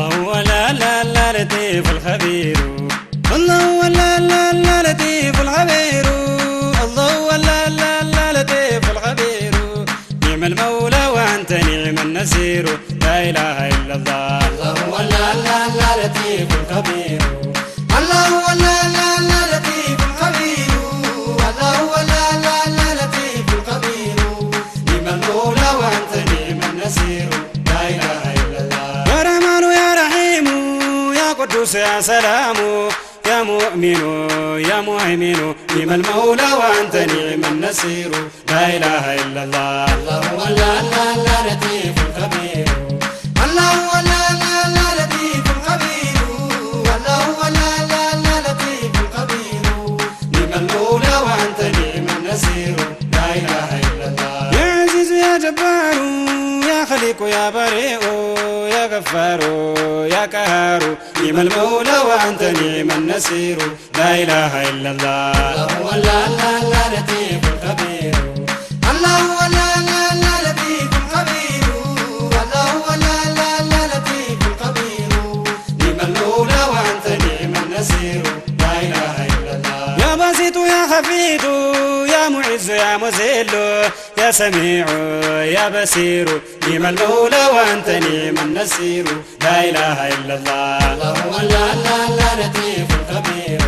الله هو لا لطيف الخبير. الله هو لا لطيف الخبير. الله هو لا لطيف الخبير. نعم المولى وأنت نعم النصير. لا إله إلا الله. الله هو لا لطيف الخبير. الله هو لا لطيف الخبير. الله هو لا لطيف الخبير. نعم المولى وأنت نعم النصير. لا إله إلا الله. يا رحمن يا رحيم يا قدوس يا سلام يا مؤمن يا مهيمن. نعم المولى وأنت نعم النصير. لا إله إلا الله. الله هو لا لطيف الخبير. الله هو لا لطيف الخبير. الله هو لا لطيف الخبير. نعم المولى وأنت نعم النصير. لا إله إلا الله. يا عزيز يا جبار يا خليق يا بريء يا غفار يا قهار. نعم المولى وأنت نعم النصير. لا إله إلا الله. الله هو لا لطيف الخبير. الله هو لا لطيف الخبير. الله هو لا لطيف الخبير. نعم المولى وأنت نعم النصير. لا إله إلا الله. يا بسيط يا خفيف يا معز يا مذل يا سميع يا بصير. نعم المولى وأنت نعم النصير. لا إله إلا الله. الله هو لا لطيف الخبير.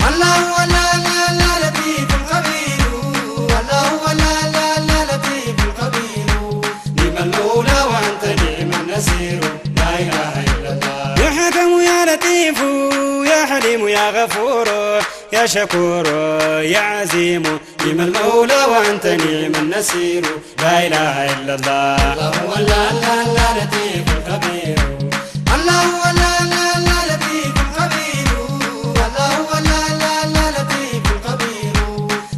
الله هو لا لطيف الخبير. الله هو لا لطيف الخبير. نعم المولى وأنت نعم النصير. لا إله إلا الله. يا حكم يا لطيف يا حليم يا غفور يا شكور يا عزيم. نعم المولى وأنت نعم النصير. لا إله إلا الله. الله هو لا لطيف الخبير. الله هو لا لطيف الخبير. الله هو لا لطيف الخبير.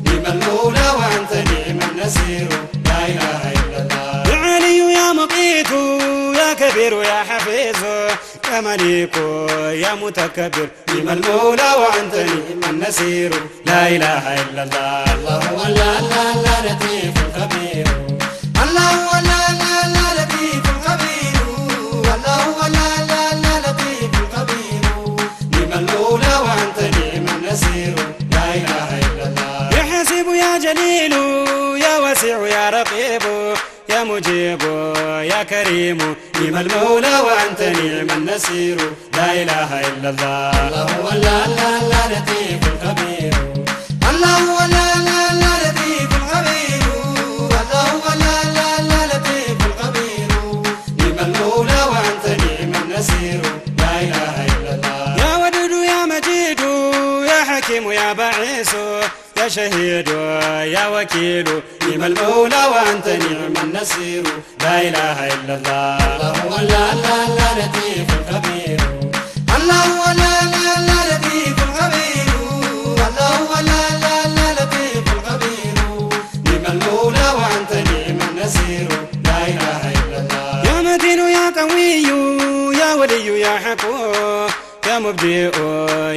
نعم المولى وأنت نعم النصير. لا إله إلا الله. يا علي يا مقيت يا كبير يا حفيظ يا مليك يا متكبر. نعم المولى وأنت نعم النصير. لا إله إلا الله. الله هو لا لطيف الخبير. الله هو لا لطيف الخبير. الله هو لا لطيف الخبير. نعم المولى وأنت نعم النصير. لا إله إلا الله. يا حسيب يا جليل يا وسيع يا رقيب يا مجيب يا كريم. نعم المولى وأنت نعم النصير. لا إله إلا الله. الله هو لا لطيف الخبير. الله هو لا لطيف الخبير. الله هو لا لطيف الخبير. نعم المولى وأنت نعم النصير. لا إله إلا الله. يا ودود يا مجيد يا حكيم يا بعيس يا شهيد يا وكيل. نعم المولى وأنت نعم النصير. لا إله إلا الله. الله هو لا لطيف الخبير. الله هو لا لطيف الخبير. الله هو لا لطيف الخبير. نعم المولى وأنت نعم النصير. لا إله إلا الله. يا متين يا قوي يا ولي يا حكو يا مبدئ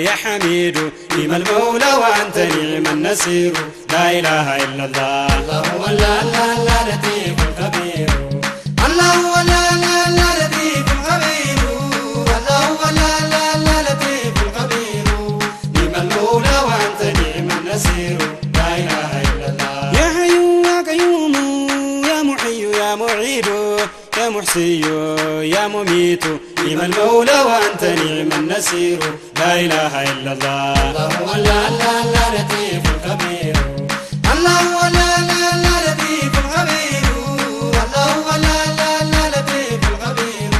يا حميد. نعم المولى وأنت نعم النصير. لا إله إلا الله. الله هو لا لطيف الخبير. الله هو لا لطيف الخبير. الله هو لا لطيف الخبير. نعم المولى وأنت نعم النصير. لا إله إلا الله. يا حي يا قيوم يا محي يا معيد يا محصي يا مميت. نعم المولى وأنت نعم النصير. لا إله إلا الله. الله هو لا لطيف الخبير. الله هو لا لطيف الخبير. الله هو لا لطيف الخبير.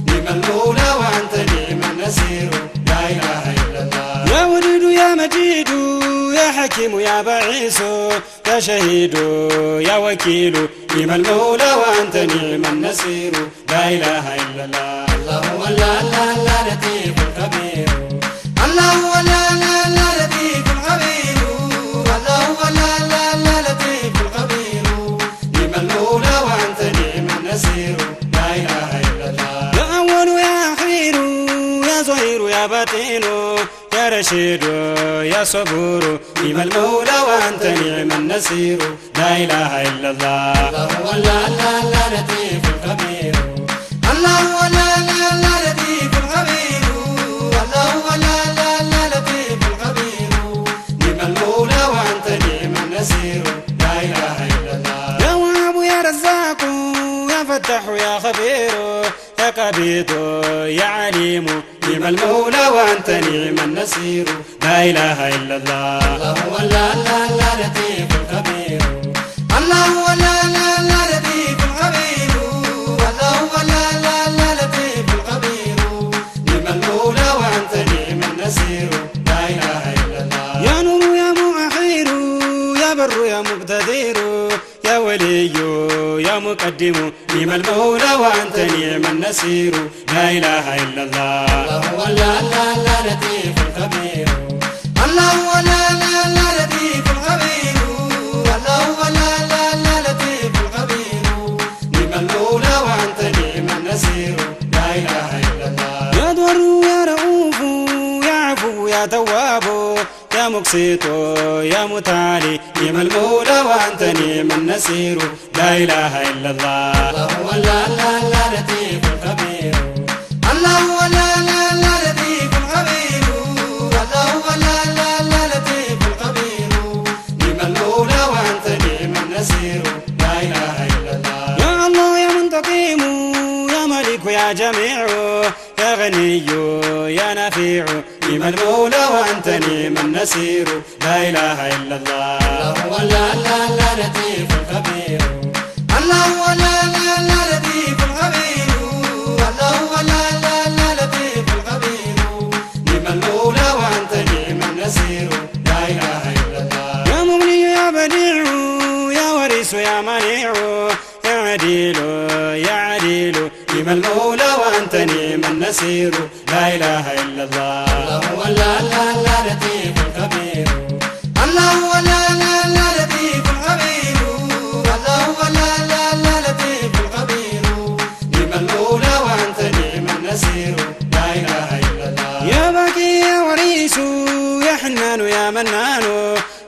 نعم المولى وأنت نعم النصير. لا إله إلا الله. يا ودود يا مجيد يا حكيم يا بعيس يا شهيد يا وكيل. نعم المولى وأنت نعم النصير. لا إله إلا الله. الله هو لا لطيف الخبير. الله هو لا لطيف الخبير. الله هو لا لطيف الخبير. نعم المولى وأنت نعم النصير. لا إله إلا الله. يا أول يا أخير يا ظهير يا باطن يا رشيد يا صبور. نعم المولى وأنت نعم النصير. لا إله إلا الله. الله هو لا لطيف الخبير. الله هو لا لطيف النصير لا إله إلا الله يا وهاب يا رزاق يا فتاح يا خبير يا قبيض يا عليم نعم المولى وأنت نعم النصير لا إله إلا الله الله هو لا لطيف الخبير الله هو لا لطيف الخبير الله هو لا لطيف الخبير نعم المولى وأنت نعم النصير لا إله إلا الله يا نور يا مؤخر يا بر يا مقتدر يا ولي يا مقدم نعم المولى وأنت نعم النصير لا إله إلا الله الله هو لا لطيف الخبير الله هو لا لطيف الخبير الله هو لا لطيف الخبير نعم المولى وأنت نعم النصير لا إله إلا الله يا ضر يا رؤوف يا عفو يا تواب يا مقسط يا متعالي نعم المولى وأنت نعم النصير لا إله إلا الله الله هو لا لطيف الخبير الله هو لا لطيف الخبير الله هو لا لطيف الخبير نعم المولى وأنت نعم النصير لا إله إلا الله يا الله يا منتقم يا ملك يا جميع يا غني يا نفيع نعم المولى وأنت نعم النصير لا إله إلا الله الله هو لا لطيف الخبير الله هو لا لطيف الخبير الله هو لا لطيف الخبير نعم المولى وأنت نعم النصير لا إله إلا الله يا مغني يا بديع يا وريث يا منيع يا عديل يا عديل نعم المولى وأنت نعم النصير لا إله إلا الله الله هو لا لطيف الخبير الله هو لا لطيف الخبير الله هو لا لطيف الخبير نعم المولى وأنت نعم النصير لا إله إلا الله يا باقي يا وريث يا حنان يا منان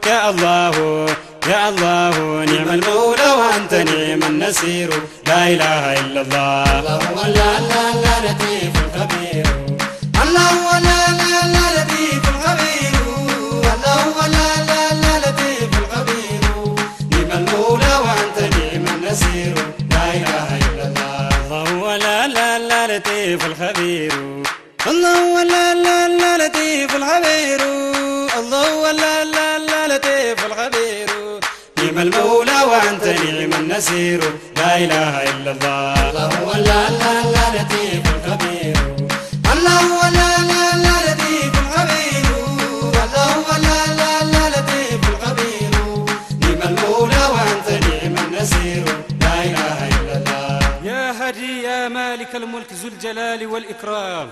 يا الله يا الله نعم المولى وأنت نعم النصير لا إله إلا الله الله هو لا لطيف الخبير الله هو لا لطيف الخبير الله هو لا لطيف الخبير نعم المولى وأنت نعم النصير لا إله إلا الله الله هو لا لطيف الخبير الله هو لا لطيف الخبير الله هو لا لطيف الخبير نعم المولى وأنت نعم النصير لا إله إلا الله الله هو لا لطيف الخبير الله هو لا لطيف الخبير الله هو لا لطيف الخبير نعم المولى وأنت نعم النصير لا إله إلا الله يا هدي يا مالك الملك ذو الجلال والإكرام